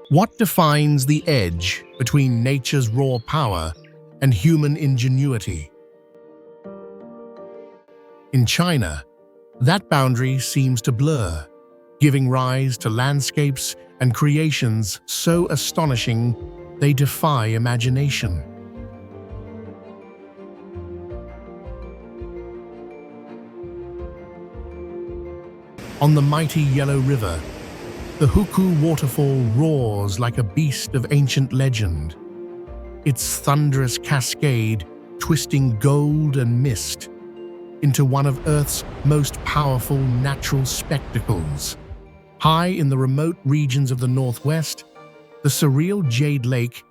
What defines the edge between nature's raw power and human ingenuity? In China, that boundary seems to blur, giving rise to landscapes and creations so astonishing they defy imagination. On the mighty Yellow River, the Hukou waterfall roars like a beast of ancient legend, its thunderous cascade twisting gold and mist into one of Earth's most powerful natural spectacles. High in the remote regions of the Northwest, the surreal Jade Lake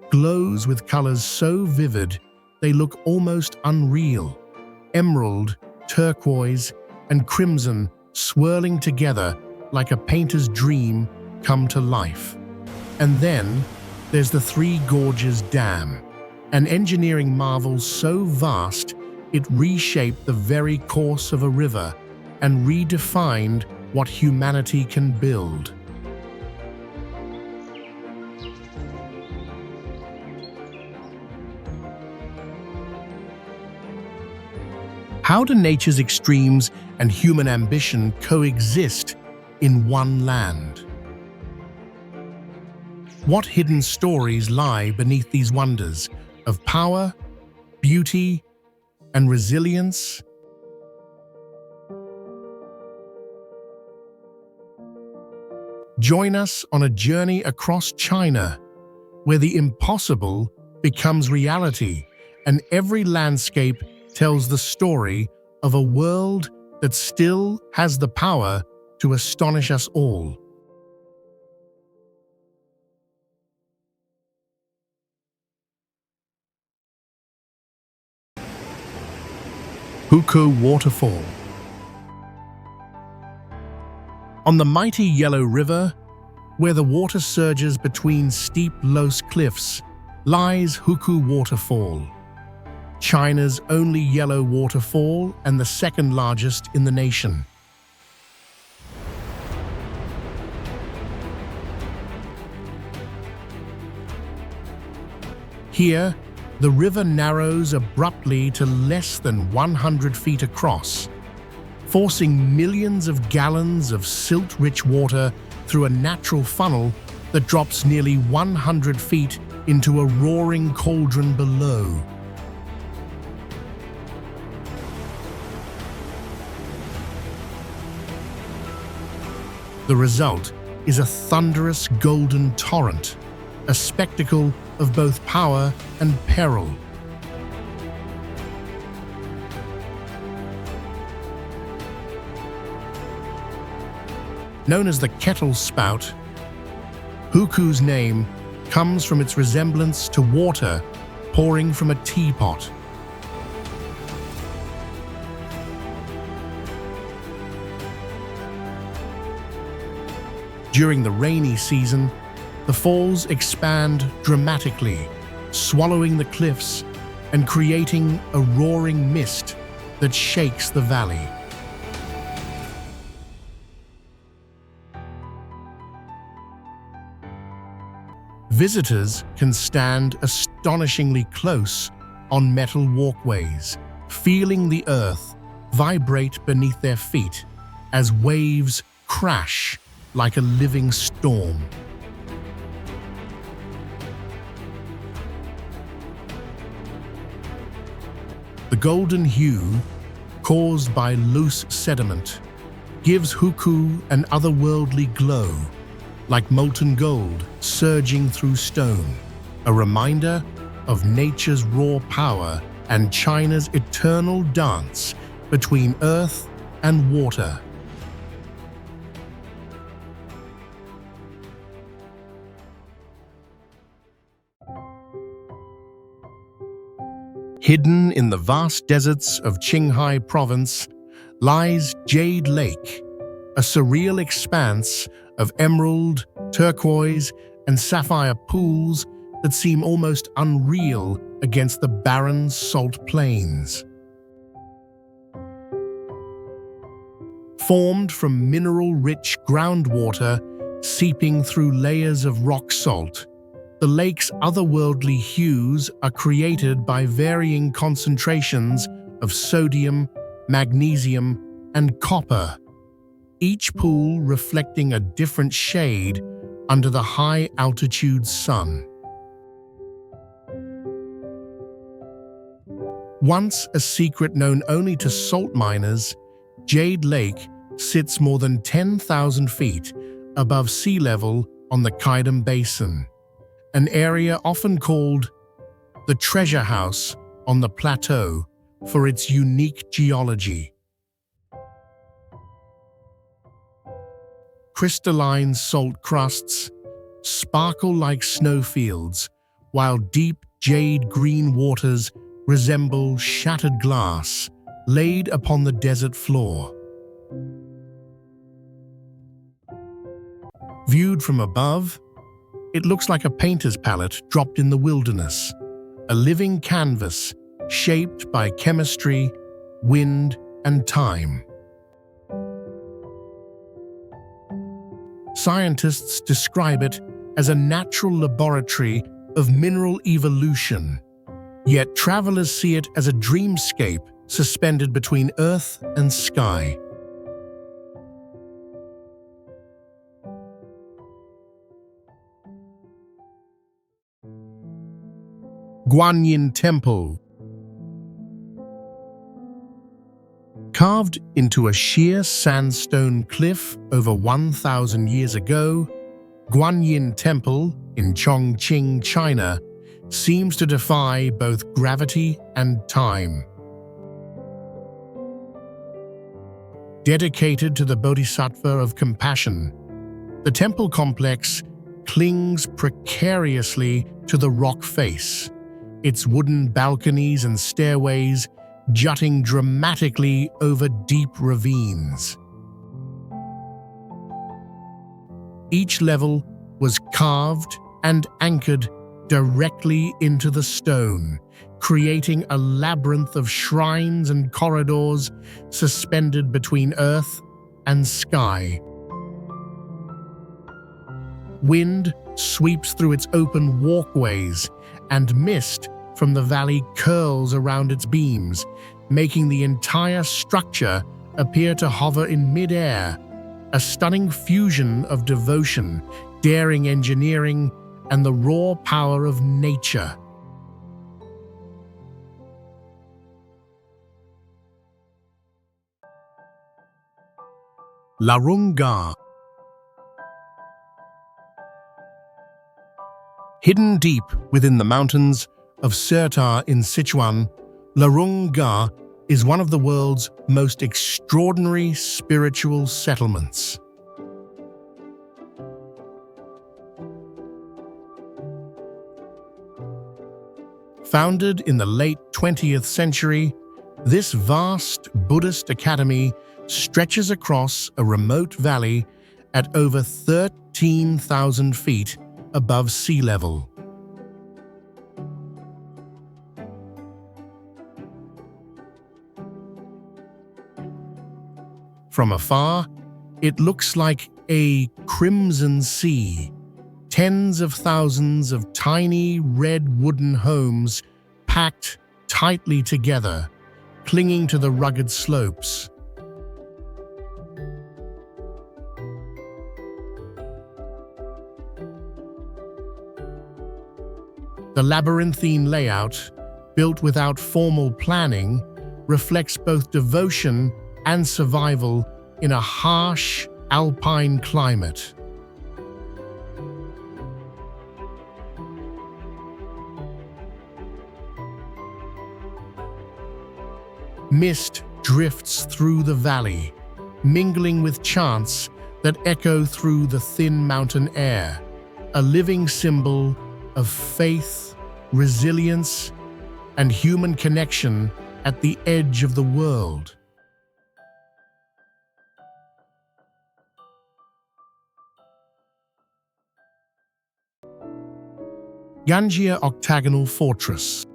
glows with colors so vivid they look almost unreal. Emerald, turquoise, and crimson swirling together like a painter's dream come to life. And then there's the Three Gorges Dam, an engineering marvel so vast it reshaped the very course of a river and redefined what humanity can build. How do nature's extremes and human ambition coexist in one land? What hidden stories lie beneath these wonders of power, beauty, and resilience? Join us on a journey across China, where the impossible becomes reality, and every landscape tells the story of a world that still has the power to astonish us all. Hukou Waterfall. On the mighty Yellow River, where the water surges between steep Los cliffs, lies Hukou Waterfall, China's only yellow waterfall and the second largest in the nation. Here, the river narrows abruptly to less than 100 feet across, forcing millions of gallons of silt-rich water through a natural funnel that drops nearly 100 feet into a roaring cauldron below. The result is a thunderous golden torrent, a spectacle of both power and peril. Known as the kettle spout, Hukou's name comes from its resemblance to water pouring from a teapot. During the rainy season, the falls expand dramatically, swallowing the cliffs and creating a roaring mist that shakes the valley. Visitors can stand astonishingly close on metal walkways, feeling the earth vibrate beneath their feet as waves crash like a living storm. The golden hue, caused by loose sediment, gives Hukou an otherworldly glow, like molten gold surging through stone, a reminder of nature's raw power and China's eternal dance between earth and water. Hidden in the vast deserts of Qinghai province lies Jade Lake, a surreal expanse of emerald, turquoise, and sapphire pools that seem almost unreal against the barren salt plains. Formed from mineral-rich groundwater, seeping through layers of rock salt. The lake's otherworldly hues are created by varying concentrations of sodium, magnesium, and copper, each pool reflecting a different shade under the high-altitude sun. Once a secret known only to salt miners, Jade Lake sits more than 10,000 feet above sea level on the Kaidam Basin, an area often called the treasure house on the plateau for its unique geology. Crystalline salt crusts sparkle like snowfields, while deep jade-green waters resemble shattered glass laid upon the desert floor. Viewed from above, it looks like a painter's palette dropped in the wilderness, a living canvas shaped by chemistry, wind, and time. Scientists describe it as a natural laboratory of mineral evolution, yet travelers see it as a dreamscape suspended between earth and sky. Guanyin Temple. Carved into a sheer sandstone cliff over 1,000 years ago, Guanyin Temple in Chongqing, China, seems to defy both gravity and time. Dedicated to the Bodhisattva of compassion, the temple complex clings precariously to the rock face, its wooden balconies and stairways jutting dramatically over deep ravines. Each level was carved and anchored directly into the stone, creating a labyrinth of shrines and corridors suspended between earth and sky. Wind sweeps through its open walkways, and mist from the valley curls around its beams, making the entire structure appear to hover in mid-air, a stunning fusion of devotion, daring engineering, and the raw power of nature. Larunga. Hidden deep within the mountains of Serta in Sichuan, Larunga is one of the world's most extraordinary spiritual settlements. Founded in the late 20th century, this vast Buddhist academy stretches across a remote valley at over 13,000 feet above sea level. From afar, it looks like a crimson sea, tens of thousands of tiny red wooden homes packed tightly together, clinging to the rugged slopes. The labyrinthine layout, built without formal planning, reflects both devotion and survival in a harsh, alpine climate. Mist drifts through the valley, mingling with chants that echo through the thin mountain air, a living symbol of faith, resilience, and human connection at the edge of the world. Ganjia Octagonal Fortress.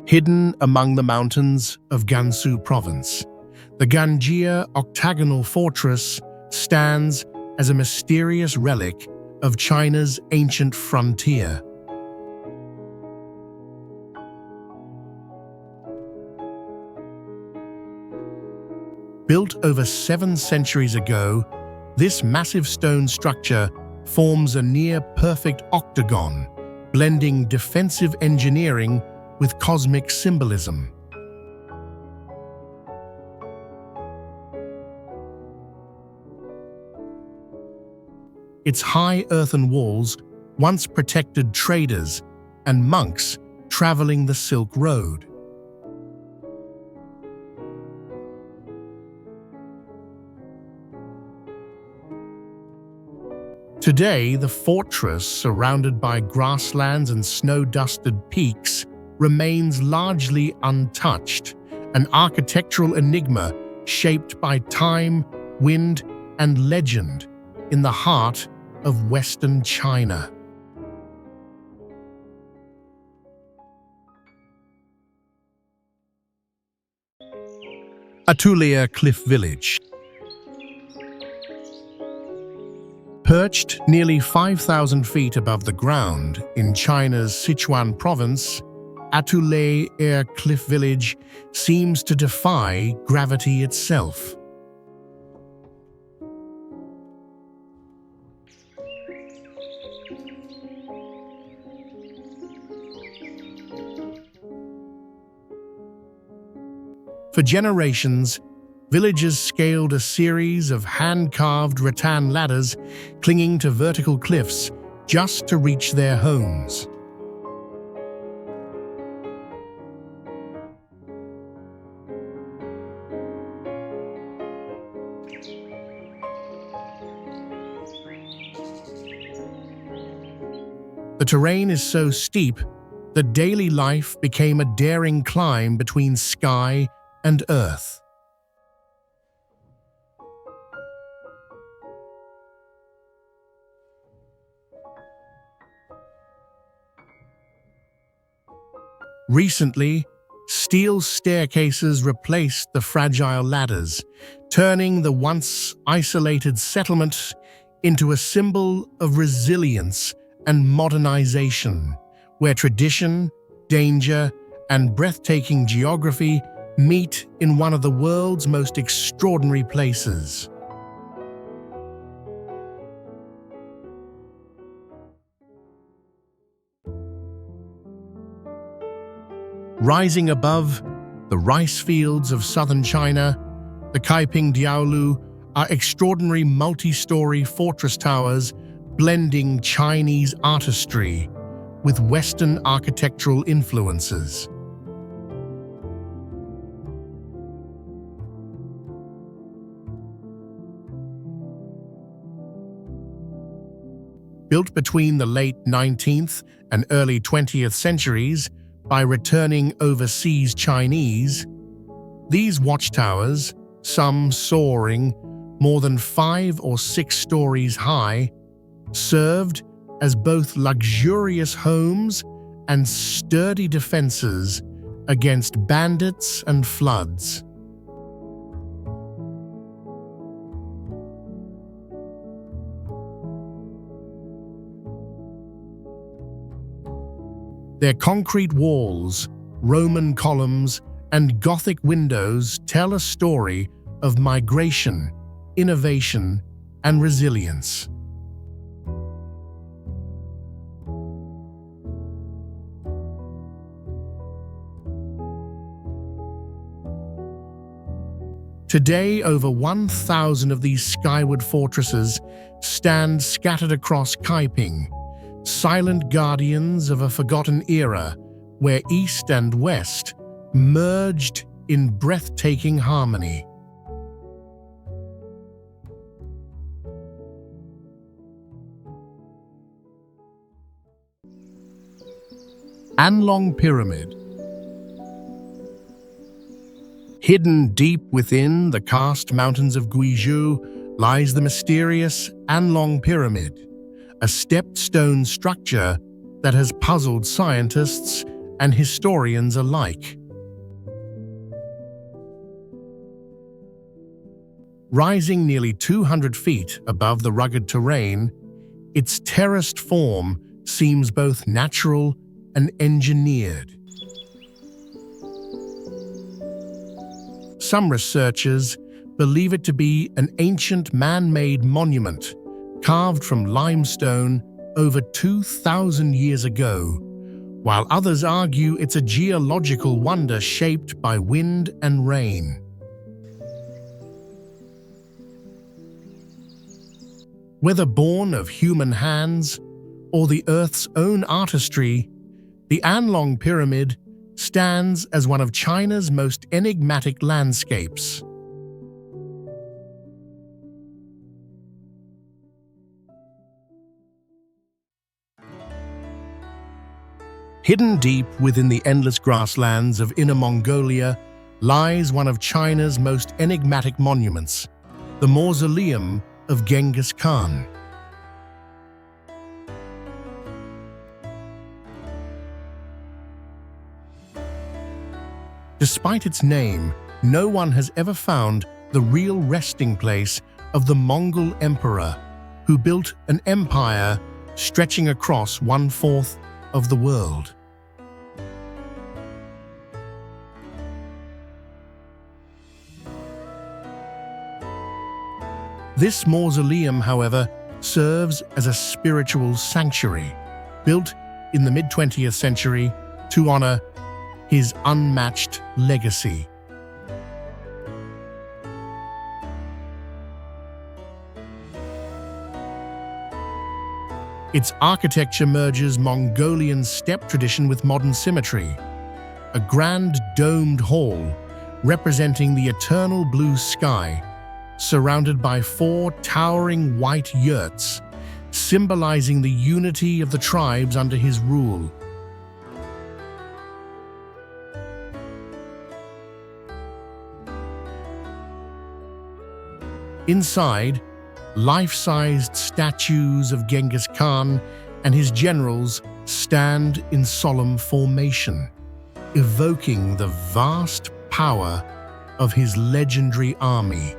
Hidden among the mountains of Gansu Province, the Ganjia Octagonal Fortress stands as a mysterious relic of China's ancient frontier. Built over 7 centuries ago, this massive stone structure forms a near-perfect octagon, blending defensive engineering with cosmic symbolism. Its high earthen walls once protected traders and monks traveling the Silk Road. Today, the fortress, surrounded by grasslands and snow-dusted peaks, remains largely untouched, an architectural enigma shaped by time, wind, and legend in the heart of Western China. Atulia Cliff Village. Perched nearly 5,000 feet above the ground in China's Sichuan province, Atulia Air Cliff Village seems to defy gravity itself. For generations, villagers scaled a series of hand-carved rattan ladders clinging to vertical cliffs just to reach their homes. The terrain is so steep that daily life became a daring climb between sky and earth. Recently, steel staircases replaced the fragile ladders, turning the once isolated settlement into a symbol of resilience and modernization, where tradition, danger, and breathtaking geography meet in one of the world's most extraordinary places. Rising above the rice fields of southern China, the Kaiping Diaolu are extraordinary multi-story fortress towers blending Chinese artistry with Western architectural influences. Built between the late 19th and early 20th centuries by returning overseas Chinese, these watchtowers, some soaring more than 5 or 6 stories high, served as both luxurious homes and sturdy defenses against bandits and floods. Their concrete walls, Roman columns, and Gothic windows tell a story of migration, innovation, and resilience. Today, over 1,000 of these skyward fortresses stand scattered across Kaiping, silent guardians of a forgotten era where East and West merged in breathtaking harmony. Anlong Pyramid. Hidden deep within the karst mountains of Guizhou lies the mysterious Anlong Pyramid, a stepped stone structure that has puzzled scientists and historians alike. Rising nearly 200 feet above the rugged terrain, its terraced form seems both natural and engineered. Some researchers believe it to be an ancient man-made monument carved from limestone over 2,000 years ago, while others argue it's a geological wonder shaped by wind and rain. Whether born of human hands or the Earth's own artistry, the Anlong Pyramid stands as one of China's most enigmatic landscapes. Hidden deep within the endless grasslands of Inner Mongolia lies one of China's most enigmatic monuments, the Mausoleum of Genghis Khan. Despite its name, no one has ever found the real resting place of the Mongol emperor who built an empire stretching across 1/4 of the world. This mausoleum, however, serves as a spiritual sanctuary, built in the mid-20th century to honor his unmatched legacy. Its architecture merges Mongolian steppe tradition with modern symmetry. A grand domed hall representing the eternal blue sky, surrounded by 4 towering white yurts, symbolizing the unity of the tribes under his rule. Inside, life-sized statues of Genghis Khan and his generals stand in solemn formation, evoking the vast power of his legendary army.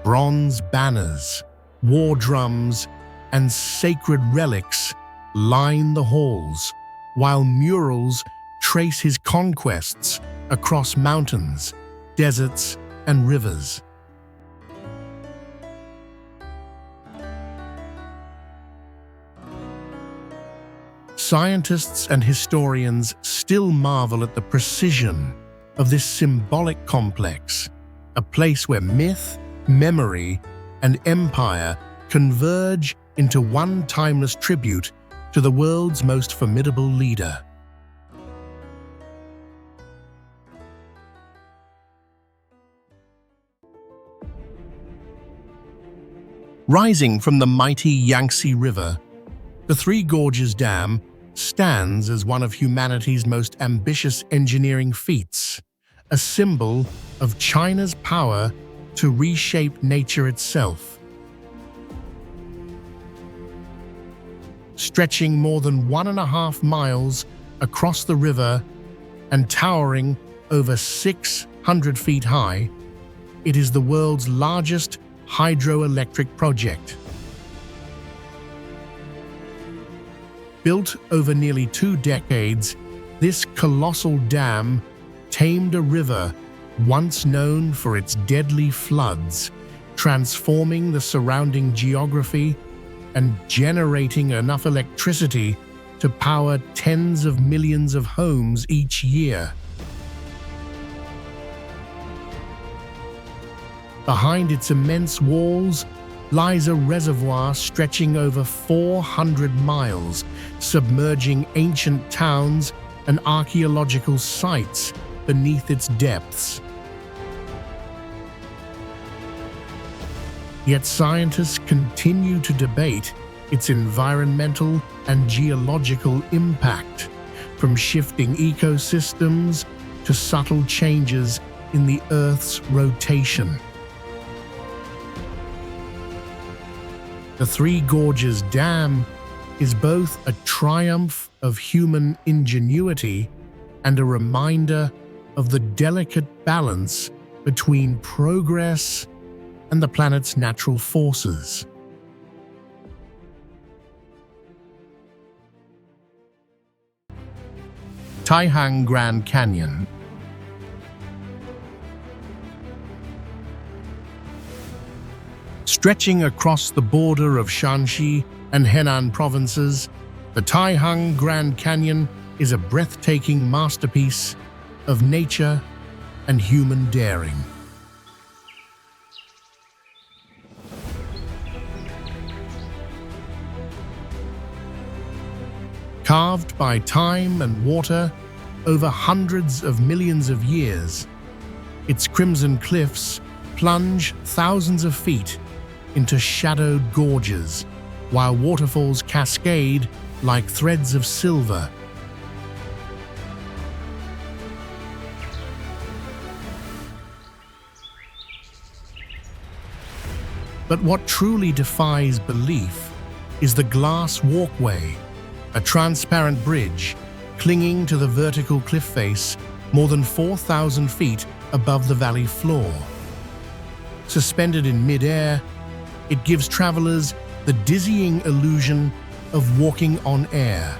Bronze banners, war drums, and sacred relics line the halls, while murals trace his conquests across mountains, deserts, and rivers. Scientists and historians still marvel at the precision of this symbolic complex, a place where myth, memory, and empire converge into one timeless tribute to the world's most formidable leader. Rising from the mighty Yangtze River, the Three Gorges Dam stands as one of humanity's most ambitious engineering feats, a symbol of China's power to reshape nature itself. Stretching more than 1.5 miles across the river and towering over 600 feet high, it is the world's largest hydroelectric project. Built over nearly 2 decades, this colossal dam tamed a river once known for its deadly floods, transforming the surrounding geography and generating enough electricity to power tens of millions of homes each year. Behind its immense walls lies a reservoir stretching over 400 miles, submerging ancient towns and archaeological sites beneath its depths. Yet scientists continue to debate its environmental and geological impact, from shifting ecosystems to subtle changes in the Earth's rotation. The Three Gorges Dam is both a triumph of human ingenuity and a reminder of the delicate balance between progress and the planet's natural forces. Taihang Grand Canyon. Stretching across the border of Shanxi and Henan provinces, the Taihang Grand Canyon is a breathtaking masterpiece of nature and human daring. Carved by time and water over hundreds of millions of years, its crimson cliffs plunge thousands of feet into shadowed gorges, while waterfalls cascade like threads of silver. But what truly defies belief is the glass walkway, a transparent bridge clinging to the vertical cliff face more than 4,000 feet above the valley floor. Suspended in mid-air, it gives travelers the dizzying illusion of walking on air.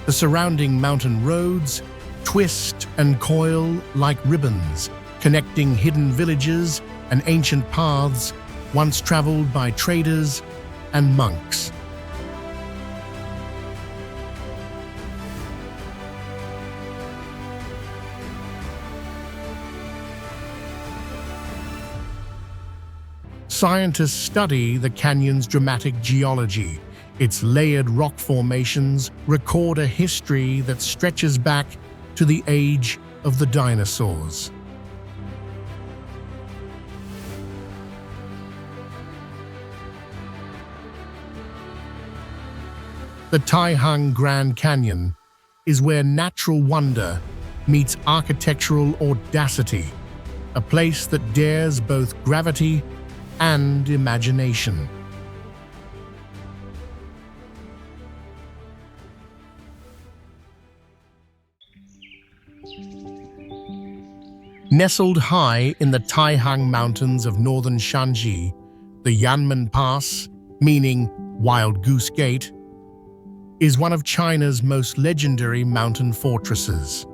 The surrounding mountain roads twist and coil like ribbons, connecting hidden villages and ancient paths once traveled by traders and monks. Scientists study the canyon's dramatic geology. Its layered rock formations record a history that stretches back to the age of the dinosaurs. The Taihang Grand Canyon is where natural wonder meets architectural audacity, a place that dares both gravity and imagination. Nestled high in the Taihang Mountains of northern Shanxi, the Yanmen Pass, meaning Wild Goose Gate, is one of China's most legendary mountain fortresses.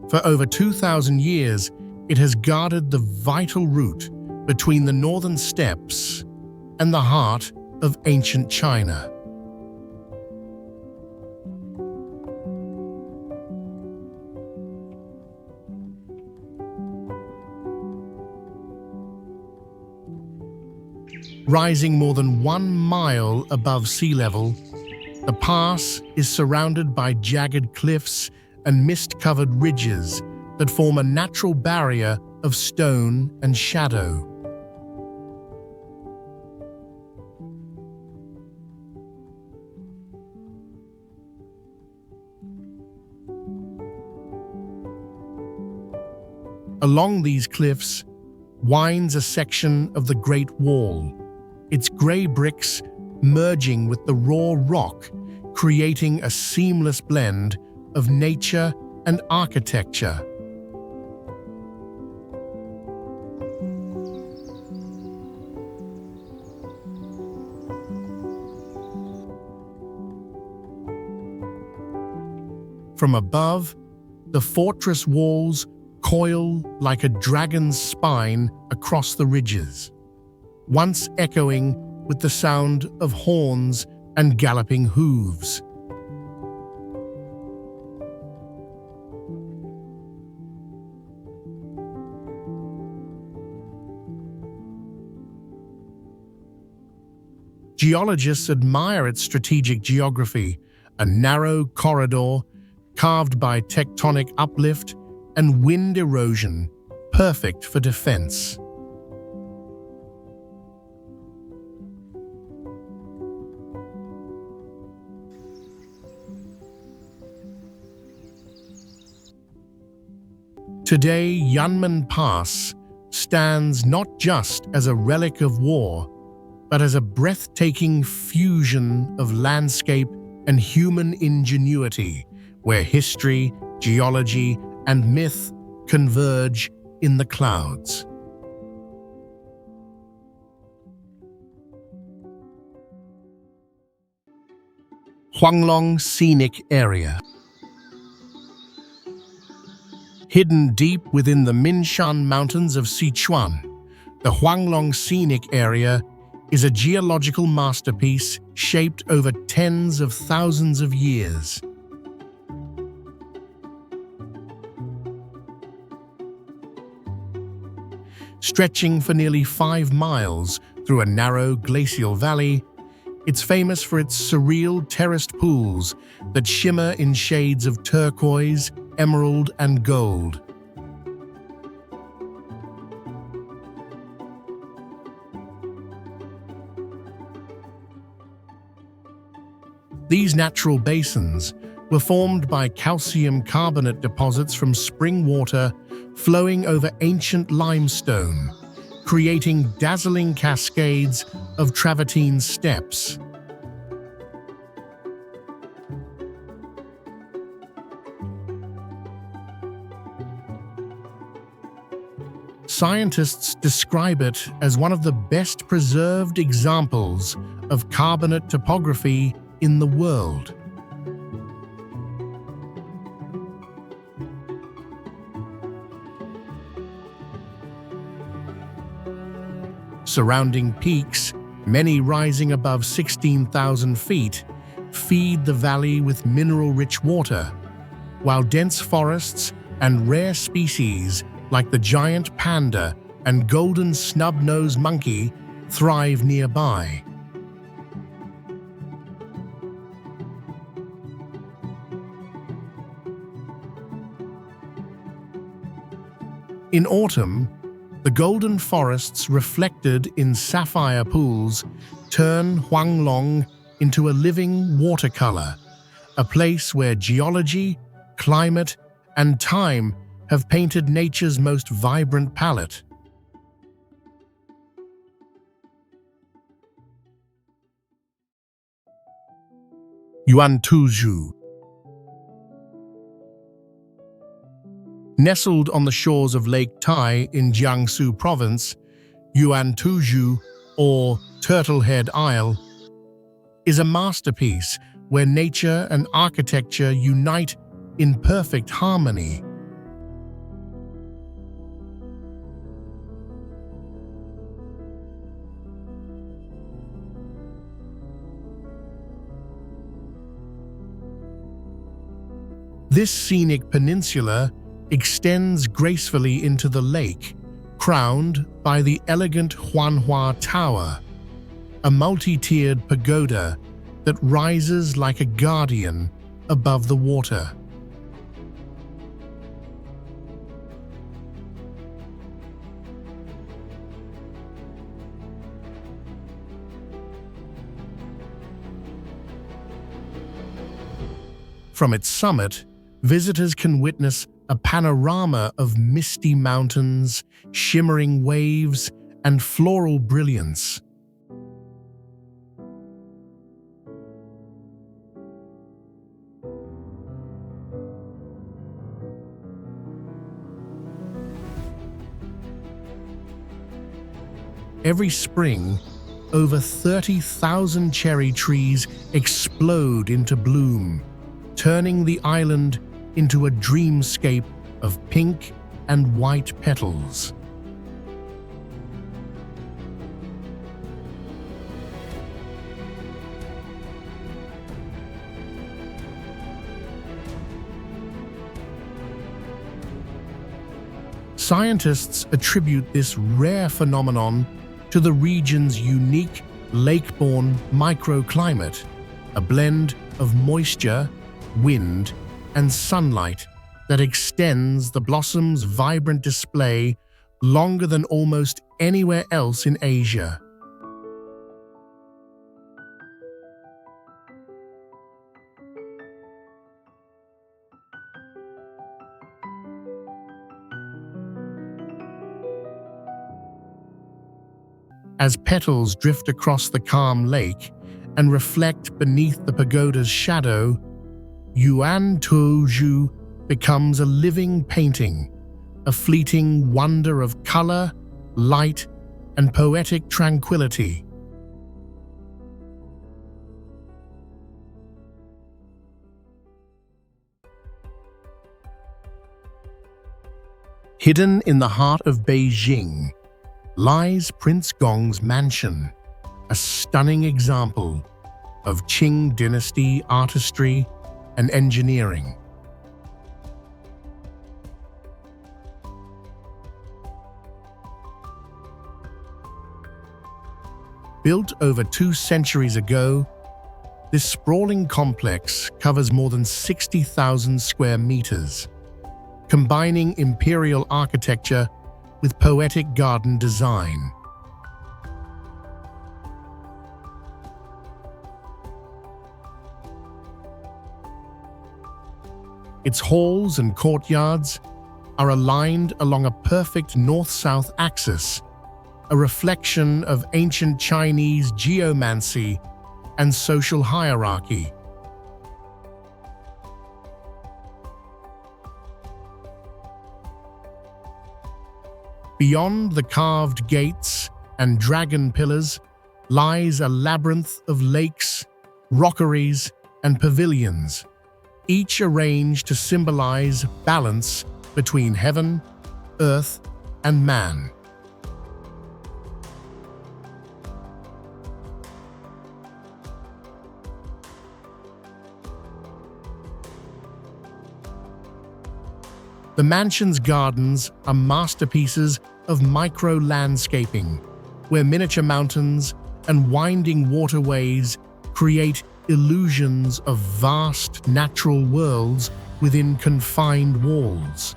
For over 2,000 years, it has guarded the vital route between the northern steppes and the heart of ancient China. Rising more than 1 mile above sea level, the pass is surrounded by jagged cliffs and mist-covered ridges that form a natural barrier of stone and shadow. Along these cliffs winds a section of the Great Wall, its grey bricks merging with the raw rock, creating a seamless blend of nature and architecture. From above, the fortress walls coil like a dragon's spine across the ridges, once echoing with the sound of horns and galloping hooves. Geologists admire its strategic geography, a narrow corridor carved by tectonic uplift and wind erosion, perfect for defense. Today, Yanmen Pass stands not just as a relic of war, but as a breathtaking fusion of landscape and human ingenuity, where history, geology, and myth converge in the clouds. Huanglong Scenic Area. Hidden deep within the Minshan Mountains of Sichuan, the Huanglong Scenic Area is a geological masterpiece shaped over tens of thousands of years. Stretching for nearly 5 miles through a narrow glacial valley, it's famous for its surreal terraced pools that shimmer in shades of turquoise, emerald, and gold. These natural basins were formed by calcium carbonate deposits from spring water flowing over ancient limestone, creating dazzling cascades of travertine steps. Scientists describe it as one of the best preserved examples of carbonate topography in the world. Surrounding peaks, many rising above 16,000 feet, feed the valley with mineral-rich water, while dense forests and rare species like the giant panda and golden snub-nosed monkey thrive nearby. In autumn, the golden forests reflected in sapphire pools turn Huanglong into a living watercolor, a place where geology, climate, and time have painted nature's most vibrant palette. Yuantuju. Nestled on the shores of Lake Tai in Jiangsu Province, Yuantuju, or Turtlehead Isle, is a masterpiece where nature and architecture unite in perfect harmony. This scenic peninsula extends gracefully into the lake, crowned by the elegant Huanhua Tower, a multi-tiered pagoda that rises like a guardian above the water. From its summit, visitors can witness a panorama of misty mountains, shimmering waves, and floral brilliance. Every spring, over 30,000 cherry trees explode into bloom, turning the island into a dreamscape of pink and white petals. Scientists attribute this rare phenomenon to the region's unique lake-borne microclimate, a blend of moisture, wind, and sunlight that extends the blossom's vibrant display longer than almost anywhere else in Asia. As petals drift across the calm lake and reflect beneath the pagoda's shadow, Yuan Tuozhu becomes a living painting, a fleeting wonder of color, light, and poetic tranquility. Hidden in the heart of Beijing lies Prince Gong's mansion, a stunning example of Qing dynasty artistry and engineering. Built over 2 centuries ago, this sprawling complex covers more than 60,000 square meters, combining imperial architecture with poetic garden design. Its halls and courtyards are aligned along a perfect north-south axis, a reflection of ancient Chinese geomancy and social hierarchy. Beyond the carved gates and dragon pillars lies a labyrinth of lakes, rockeries, and pavilions, each arranged to symbolize balance between heaven, earth, and man. The mansion's gardens are masterpieces of micro-landscaping, where miniature mountains and winding waterways create illusions of vast natural worlds within confined walls.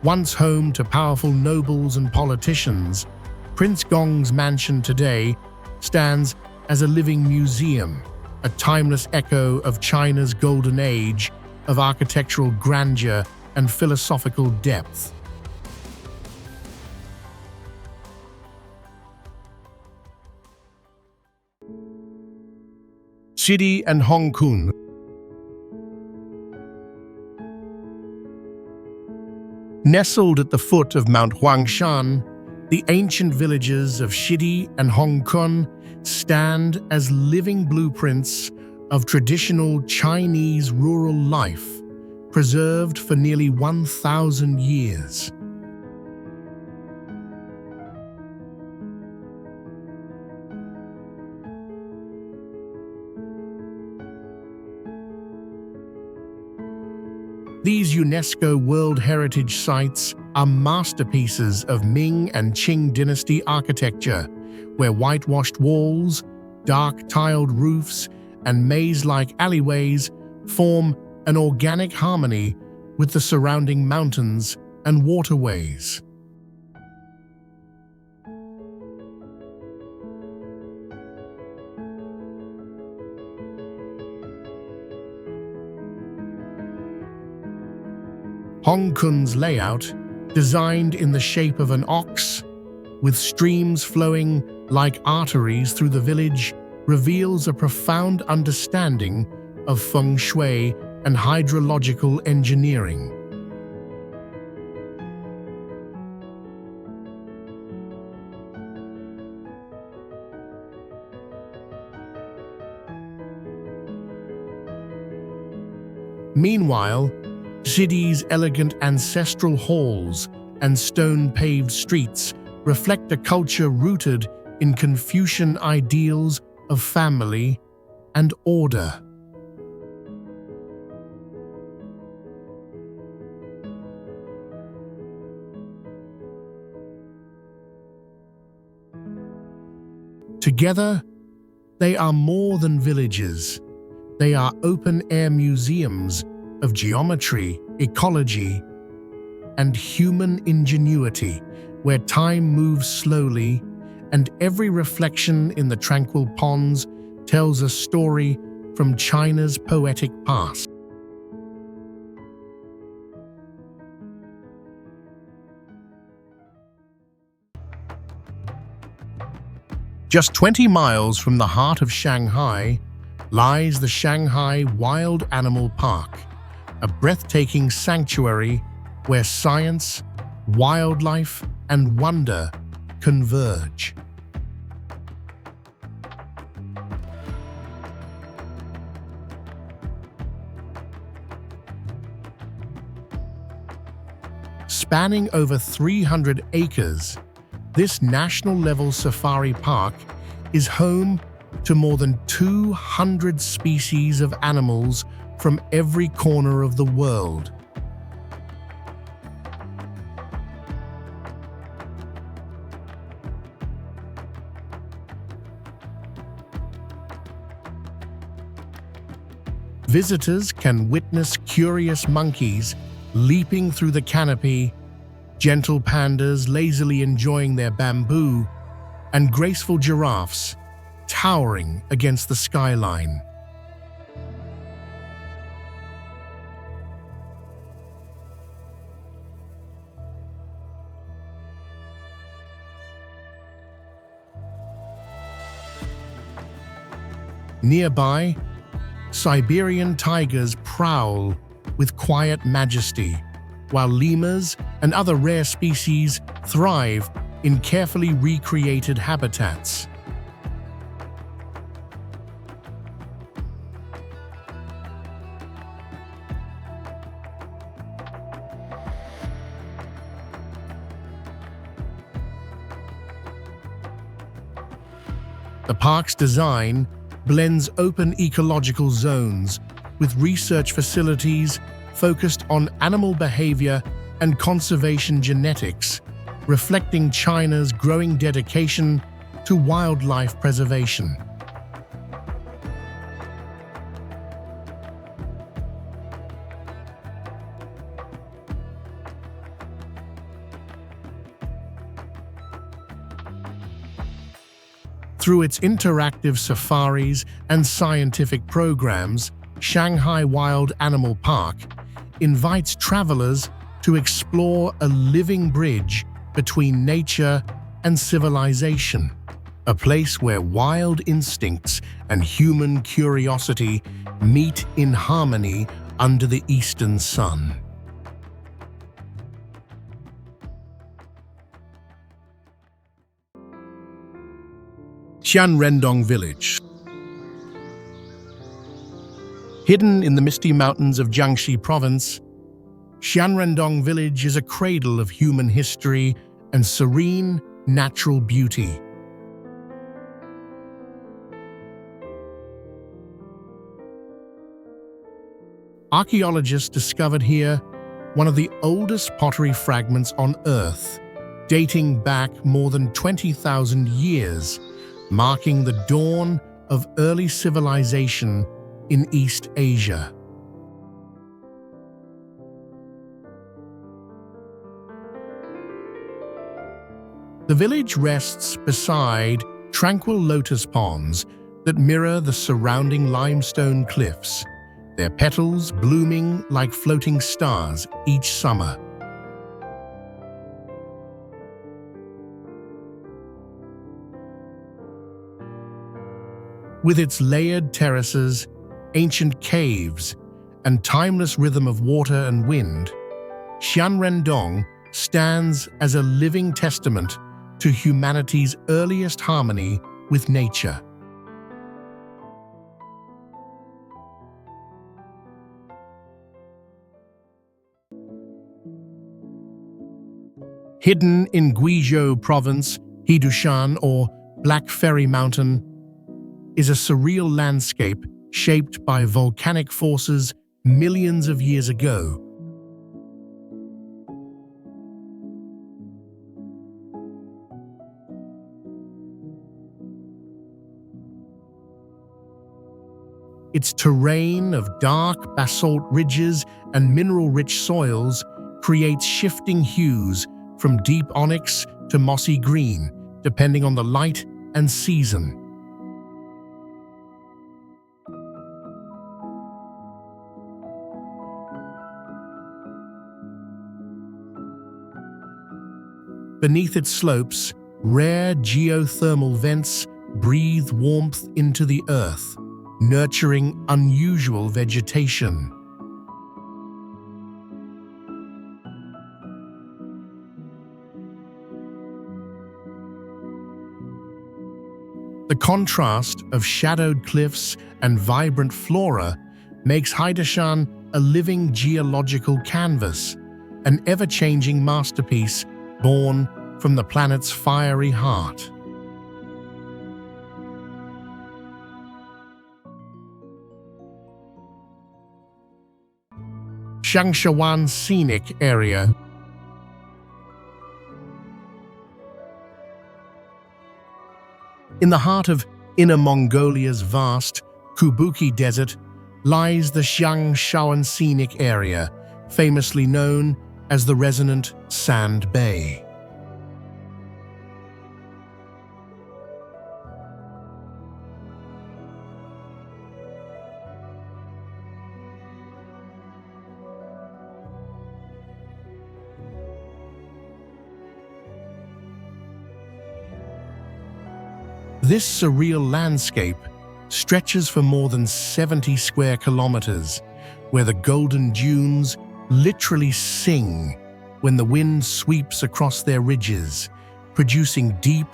Once home to powerful nobles and politicians, Prince Gong's mansion today stands as a living museum, a timeless echo of China's golden age of architectural grandeur and philosophical depth. Shidi and Hongkong. Nestled at the foot of Mount Huangshan, the ancient villages of Shidi and Hongkong stand as living blueprints of traditional Chinese rural life, preserved for nearly 1,000 years. These UNESCO World Heritage Sites are masterpieces of Ming and Qing dynasty architecture, where whitewashed walls, dark tiled roofs, and maze-like alleyways form an organic harmony with the surrounding mountains and waterways. Hongkong's layout, designed in the shape of an ox, with streams flowing like arteries through the village, reveals a profound understanding of feng shui and hydrological engineering. Meanwhile, Shidi's elegant ancestral halls and stone-paved streets reflect a culture rooted in Confucian ideals of family and order. Together, they are more than villages. They are open-air museums of geometry, ecology, and human ingenuity, where time moves slowly and every reflection in the tranquil ponds tells a story from China's poetic past. Just 20 miles from the heart of Shanghai lies the Shanghai Wild Animal Park, a breathtaking sanctuary where science, wildlife, and wonder converge. Spanning over 300 acres, this national-level safari park is home to more than 200 species of animals from every corner of the world. Visitors can witness curious monkeys leaping through the canopy, gentle pandas lazily enjoying their bamboo, and graceful giraffes towering against the skyline. Nearby, Siberian tigers prowl with quiet majesty, while lemurs and other rare species thrive in carefully recreated habitats. The park's design blends open ecological zones with research facilities focused on animal behavior and conservation genetics, reflecting China's growing dedication to wildlife preservation. Through its interactive safaris and scientific programs, Shanghai Wild Animal Park invites travelers to explore a living bridge between nature and civilization, a place where wild instincts and human curiosity meet in harmony under the eastern sun. Xianrendong Village. Hidden in the misty mountains of Jiangxi Province, Xianrendong Village is a cradle of human history and serene, natural beauty. Archaeologists discovered here one of the oldest pottery fragments on Earth, dating back more than 20,000 years, marking the dawn of early civilization in East Asia. The village rests beside tranquil lotus ponds that mirror the surrounding limestone cliffs, their petals blooming like floating stars each summer. With its layered terraces, ancient caves, and timeless rhythm of water and wind, Xianrendong stands as a living testament to humanity's earliest harmony with nature. Hidden in Guizhou Province, Hidushan, or Black Fairy Mountain, is a surreal landscape shaped by volcanic forces millions of years ago. Its terrain of dark basalt ridges and mineral-rich soils creates shifting hues from deep onyx to mossy green, depending on the light and season. Beneath its slopes, rare geothermal vents breathe warmth into the earth, nurturing unusual vegetation. The contrast of shadowed cliffs and vibrant flora makes Haidashan a living geological canvas, an ever-changing masterpiece born from the planet's fiery heart. Changshawan Scenic Area. In the heart of Inner Mongolia's vast Kubuki Desert lies the Changshawan Scenic Area, famously known as the Resonant Sand Bay. This surreal landscape stretches for more than 70 square kilometers, where the golden dunes literally sing when the wind sweeps across their ridges, producing deep,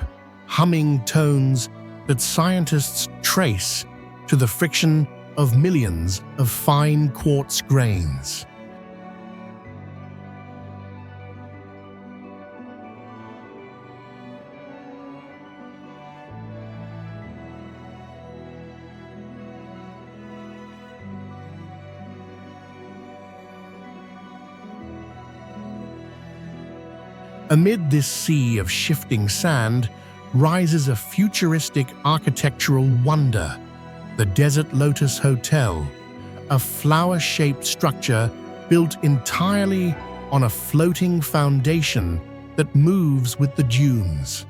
humming tones that scientists trace to the friction of millions of fine quartz grains. Amid this sea of shifting sand rises a futuristic architectural wonder, the Desert Lotus Hotel, a flower-shaped structure built entirely on a floating foundation that moves with the dunes.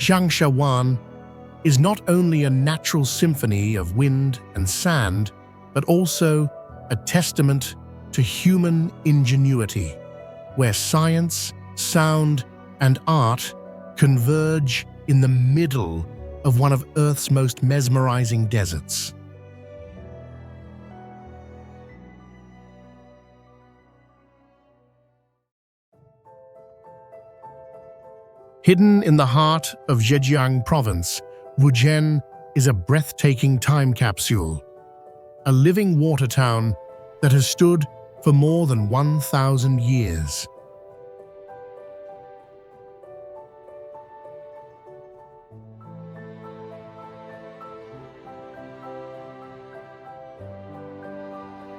Changshawan is not only a natural symphony of wind and sand, but also a testament to human ingenuity, where science, sound, and art converge in the middle of one of Earth's most mesmerizing deserts. Hidden in the heart of Zhejiang province, Wuzhen is a breathtaking time capsule, a living water town that has stood for more than 1,000 years.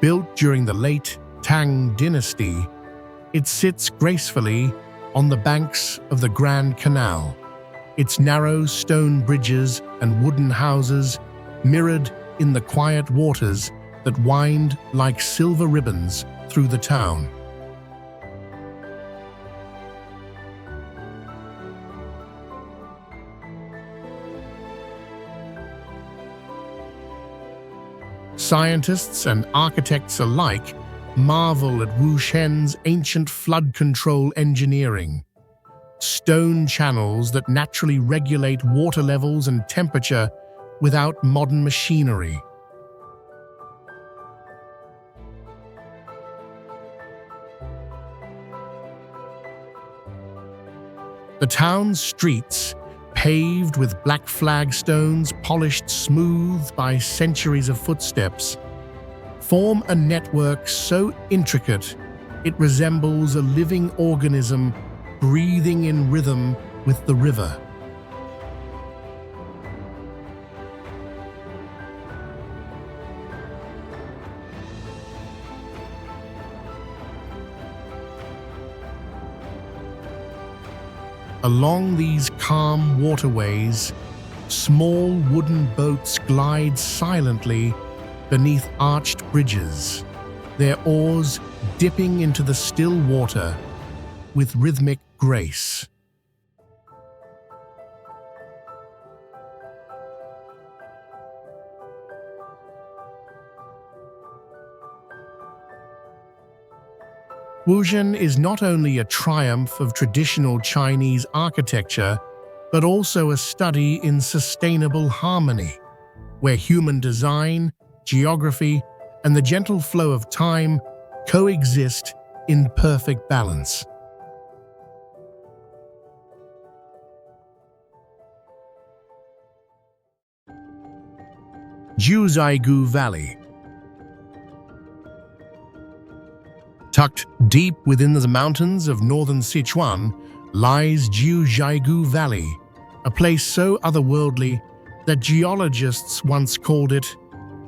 Built during the late Tang dynasty, it sits gracefully on the banks of the Grand Canal, its narrow stone bridges and wooden houses mirrored in the quiet waters that wind like silver ribbons through the town. Scientists and architects alike marvel at Wuzhen's ancient flood control engineering. Stone channels that naturally regulate water levels and temperature without modern machinery. The town's streets, paved with black flagstones polished smooth by centuries of footsteps, form a network so intricate it resembles a living organism breathing in rhythm with the river. Along these calm waterways, small wooden boats glide silently beneath arched bridges, their oars dipping into the still water with rhythmic grace. Wuzhen is not only a triumph of traditional Chinese architecture, but also a study in sustainable harmony, where human design, geography, and the gentle flow of time coexist in perfect balance. Jiuzhaigou Valley. Tucked deep within the mountains of northern Sichuan lies Jiuzhaigou Valley, a place so otherworldly that geologists once called it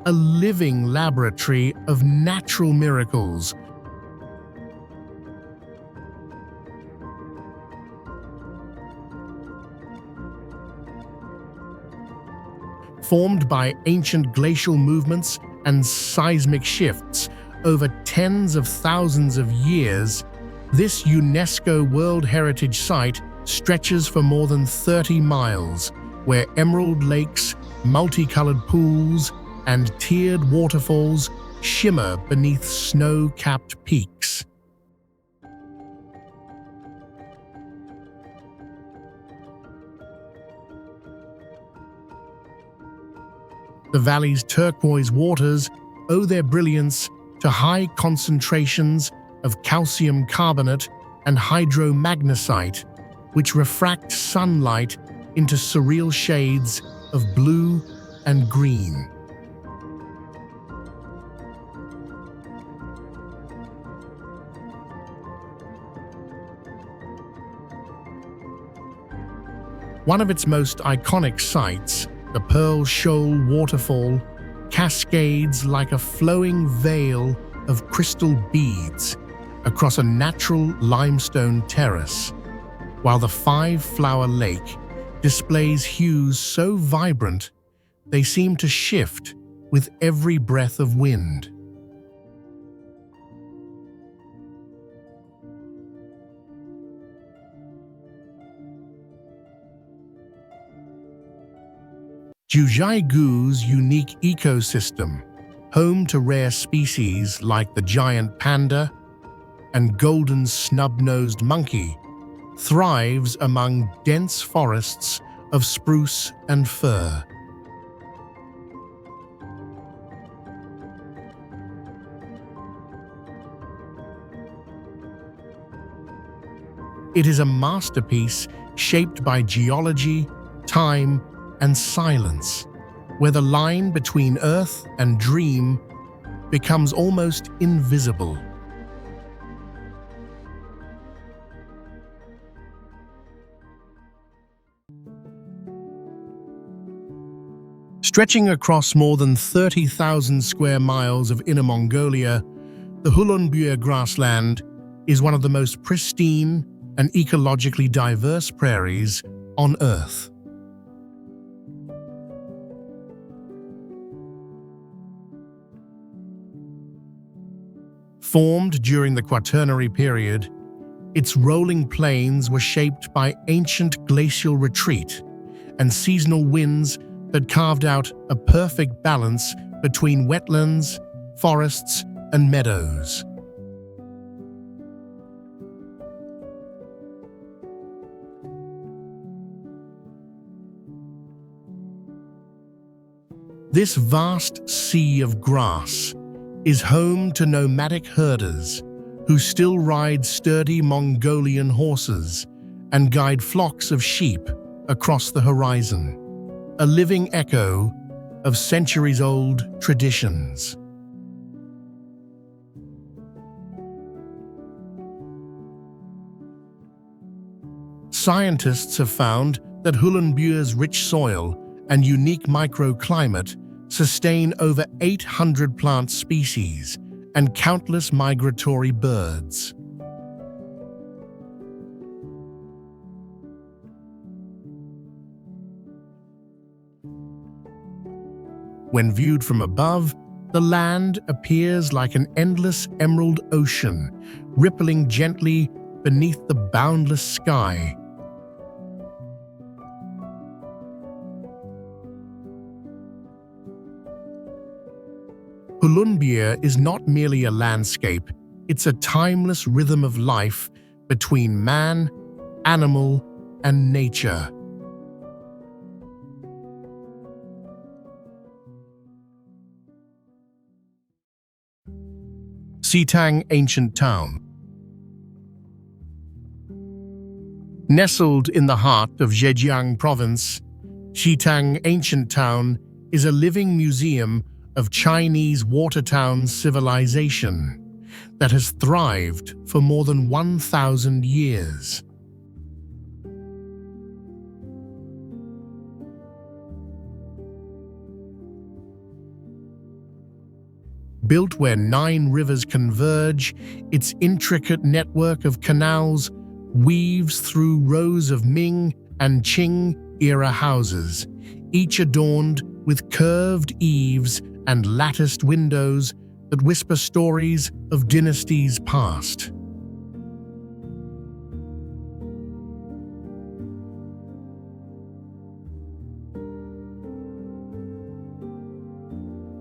a living laboratory of natural miracles. Formed by ancient glacial movements and seismic shifts over tens of thousands of years, this UNESCO World Heritage Site stretches for more than 30 miles, where emerald lakes, multicolored pools, and tiered waterfalls shimmer beneath snow-capped peaks. The valley's turquoise waters owe their brilliance to high concentrations of calcium carbonate and hydromagnesite, which refract sunlight into surreal shades of blue and green. One of its most iconic sights, the Pearl Shoal waterfall, cascades like a flowing veil of crystal beads across a natural limestone terrace, while the five-flower lake displays hues so vibrant they seem to shift with every breath of wind. Jiuzhaigou's unique ecosystem, home to rare species like the giant panda and golden snub-nosed monkey, thrives among dense forests of spruce and fir. It is a masterpiece shaped by geology, time, and silence, where the line between earth and dream becomes almost invisible. Stretching across more than 30,000 square miles of Inner Mongolia, the Hulunbuir grassland is one of the most pristine and ecologically diverse prairies on Earth. Formed during the Quaternary period, its rolling plains were shaped by ancient glacial retreat and seasonal winds that carved out a perfect balance between wetlands, forests, and meadows. This vast sea of grass is home to nomadic herders who still ride sturdy Mongolian horses and guide flocks of sheep across the horizon, a living echo of centuries-old traditions. Scientists have found that Hulunbuir's rich soil and unique microclimate sustain over 800 plant species and countless migratory birds. When viewed from above, The land appears like an endless emerald ocean, rippling gently beneath the boundless sky. Colombia is not merely a landscape, it's a timeless rhythm of life between man, animal, and nature. Sitang Ancient Town. Nestled in the heart of Zhejiang Province, Sitang Ancient Town is a living museum of Chinese water town civilization that has thrived for more than 1,000 years. Built where 9 rivers converge, its intricate network of canals weaves through rows of Ming and Qing-era houses, each adorned with curved eaves and latticed windows that whisper stories of dynasties past.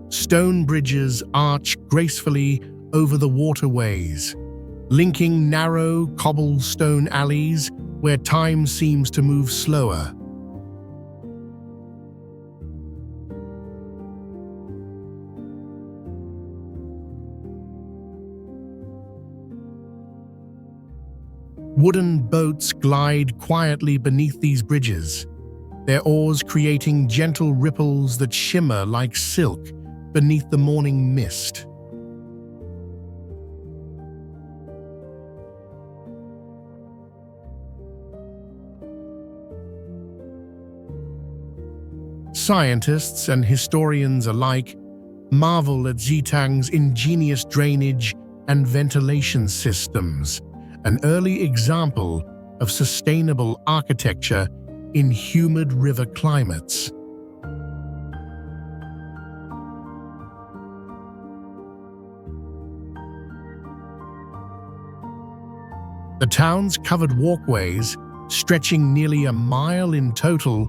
Stone bridges arch gracefully over the waterways, linking narrow cobblestone alleys where time seems to move slower. Wooden boats glide quietly beneath these bridges, their oars creating gentle ripples that shimmer like silk beneath the morning mist. Scientists and historians alike marvel at Sitang's ingenious drainage and ventilation systems, an early example of sustainable architecture in humid river climates. The town's covered walkways, stretching nearly a mile in total,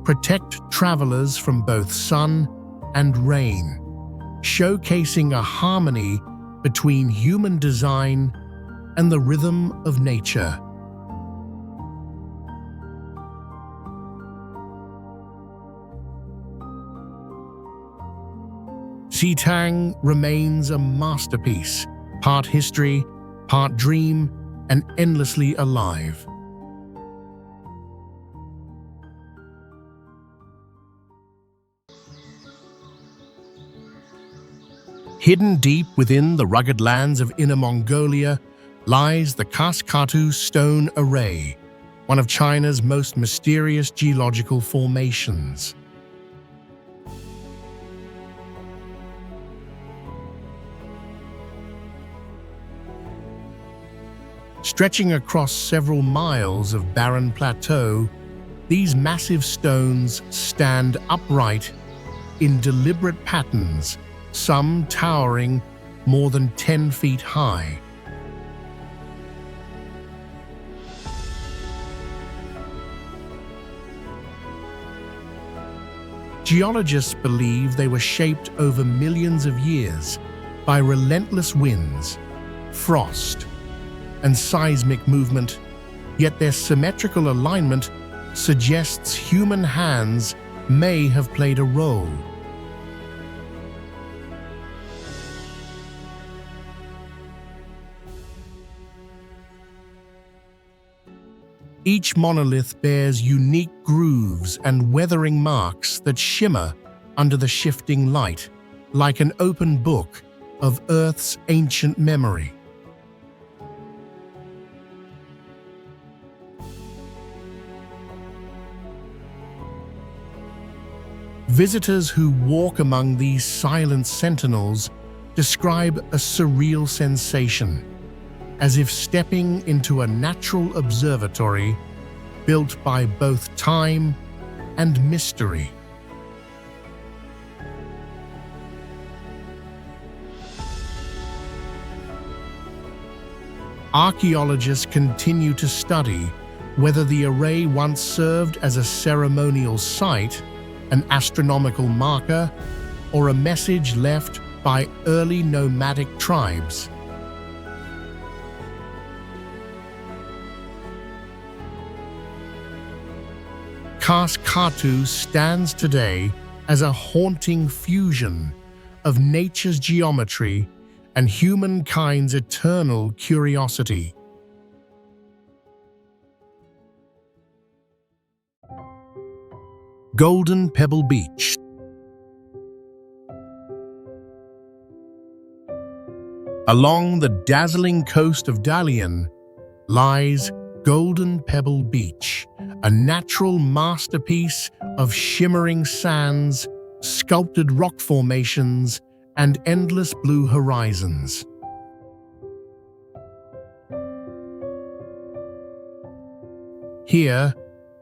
protect travelers from both sun and rain, showcasing a harmony between human design and the rhythm of nature. Sitang remains a masterpiece, part history, part dream, and endlessly alive. Hidden deep within the rugged lands of Inner Mongolia lies the Kaskatu Stone Array, one of China's most mysterious geological formations. Stretching across several miles of barren plateau, these massive stones stand upright in deliberate patterns, some towering more than 10 feet high. Geologists believe they were shaped over millions of years by relentless winds, frost, and seismic movement, yet their symmetrical alignment suggests human hands may have played a role. Each monolith bears unique grooves and weathering marks that shimmer under the shifting light, like an open book of Earth's ancient memory. Visitors who walk among these silent sentinels describe a surreal sensation, as if stepping into a natural observatory built by both time and mystery. Archaeologists continue to study whether the array once served as a ceremonial site, an astronomical marker, or a message left by early nomadic tribes. Katu stands today as a haunting fusion of nature's geometry and humankind's eternal curiosity. Golden Pebble Beach. Along the dazzling coast of Dalian lies Golden Pebble Beach, a natural masterpiece of shimmering sands, sculpted rock formations, and endless blue horizons. Here,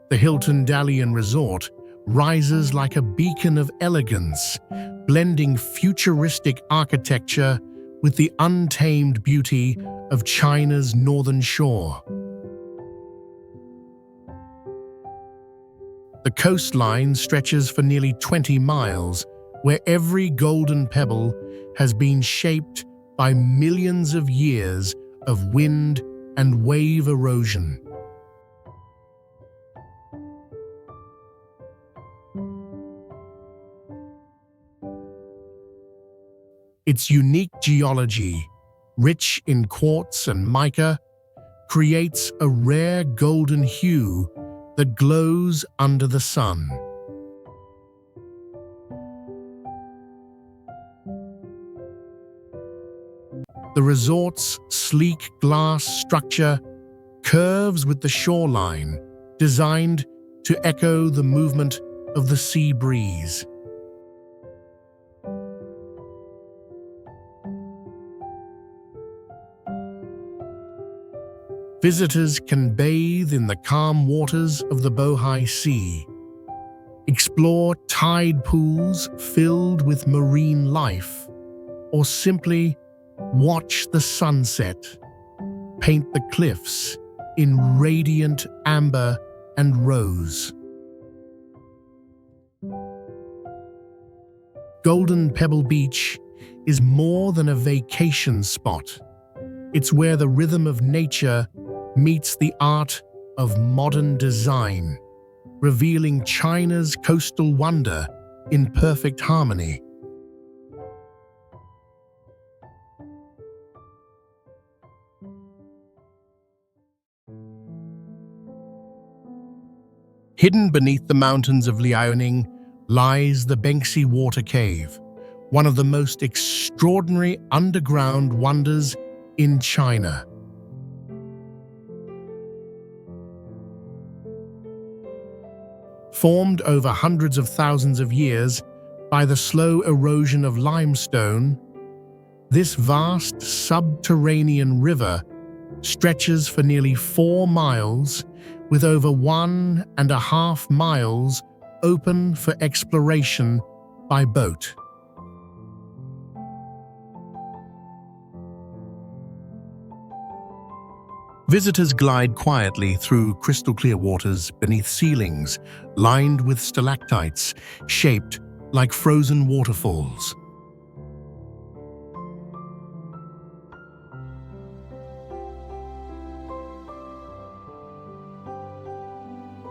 the Hilton Dalian Resort rises like a beacon of elegance, blending futuristic architecture with the untamed beauty of China's northern shore. The coastline stretches for nearly 20 miles, where every golden pebble has been shaped by millions of years of wind and wave erosion. Its unique geology, rich in quartz and mica, creates a rare golden hue that glows under the sun. The resort's sleek glass structure curves with the shoreline, designed to echo the movement of the sea breeze. Visitors can bathe in the calm waters of the Bohai Sea, explore tide pools filled with marine life, or simply watch the sunset paint the cliffs in radiant amber and rose. Golden Pebble Beach is more than a vacation spot. It's where the rhythm of nature meets the art of modern design, revealing China's coastal wonder in perfect harmony. Hidden beneath the mountains of Liaoning lies the Bengsi Water Cave, one of the most extraordinary underground wonders in China. Formed over hundreds of thousands of years by the slow erosion of limestone, this vast subterranean river stretches for nearly 4 miles, with over 1.5 miles open for exploration by boat. Visitors glide quietly through crystal-clear waters beneath ceilings lined with stalactites shaped like frozen waterfalls.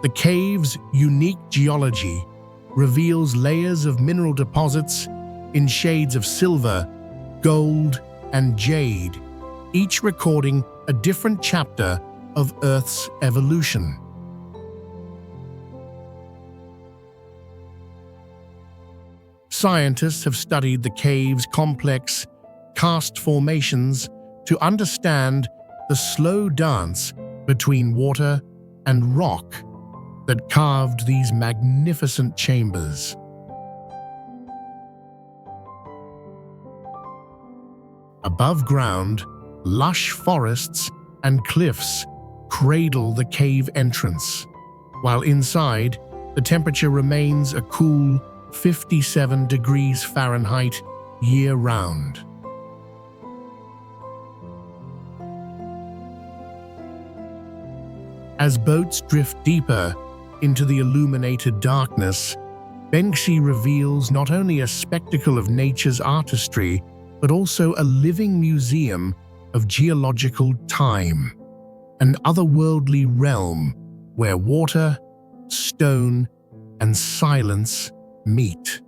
The cave's unique geology reveals layers of mineral deposits in shades of silver, gold, and jade, each recording a different chapter of Earth's evolution. Scientists have studied the cave's complex karst formations to understand the slow dance between water and rock that carved these magnificent chambers. Above ground, lush forests and cliffs cradle the cave entrance, while inside, the temperature remains a cool 57 degrees Fahrenheit year-round. As boats drift deeper into the illuminated darkness, Banksy reveals not only a spectacle of nature's artistry, but also a living museum of geological time, an otherworldly realm where water, stone, and silence meet.